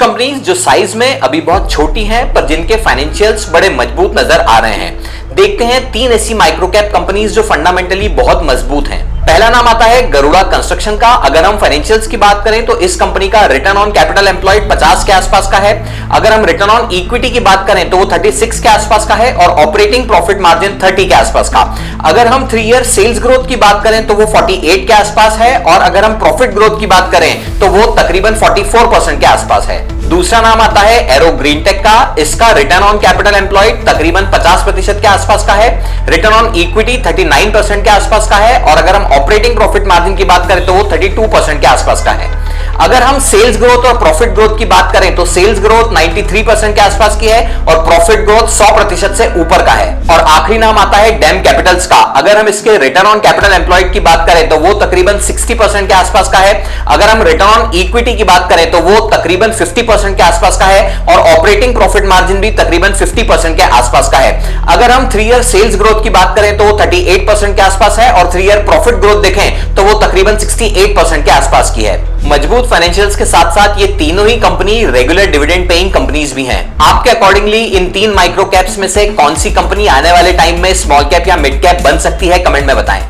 Companies जो size में अभी बहुत छोटी हैं पर जिनके फाइनेंशियल्स बड़े मजबूत नजर आ रहे हैं। देखते हैं 3 ऐसी माइक्रोकैप कंपनीज जो फंडामेंटली बहुत मजबूत हैं। पहला नाम आता है गरुड़ा कंस्ट्रक्शन का। अगर हम फाइनेंशियल्स की बात करें तो इस कंपनी का रिटर्न ऑन कैपिटल एम्प्लॉयड 50 के आसपास का है। अगर हम रिटर्न ऑन इक्विटी की बात करें तो वो 36 के आसपास का है और ऑपरेटिंग प्रॉफिट मार्जिन 30 के आसपास का। अगर हम 3 ईयर सेल्स ग्रोथ की बात करें तो वो 48 के आसपास है और अगर हम प्रॉफिट ग्रोथ की बात करें तो वो तकरीबन 44% के आसपास है। दूसरा नाम आता है एरो ग्रीनटेक का। इसका रिटर्न ऑन कैपिटल एम्प्लॉयड तकरीबन 50% के आसपास का है। रिटर्न ऑन इक्विटी 39% के आसपास का है और अगर हम ऑपरेटिंग प्रॉफिट मार्जिन की बात करें तो वो 32% के आसपास का है। अगर हम सेल्स ग्रोथ और प्रॉफिट ग्रोथ की बात करें तो सेल्स ग्रोथ 93% के आसपास की है और प्रॉफिट ग्रोथ 100% से ऊपर का है। और आखिरी नाम आता है डैम कैपिटल्स का। अगर हम इसके रिटर्न ऑन कैपिटल एम्प्लॉयड की बात करें तो वो तकरीबन 60% के आसपास का है। अगर हम रिटर्न ऑन इक्विटी की बात करें तो वो तकरीबन 50% के आसपास का है और ऑपरेटिंग प्रॉफिट मार्जिन भी तकरीबन 50% के आसपास का है। अगर हम 3 ईयर सेल्स ग्रोथ की बात करें तो वो 38% के आसपास है और 3 ईयर प्रॉफिट ग्रोथ देखें तो वो तकरीबन 68% के आसपास की है। मजबूत फाइनेंशियल्स के साथ साथ ये तीनों ही company regular dividend paying companies भी हैं। आपके अकॉर्डिंगली इन 3 माइक्रो कैप्स में से कौन सी कंपनी आने वाले टाइम में स्मॉल कैप या मिड कैप बन सकती है, कमेंट में बताएं।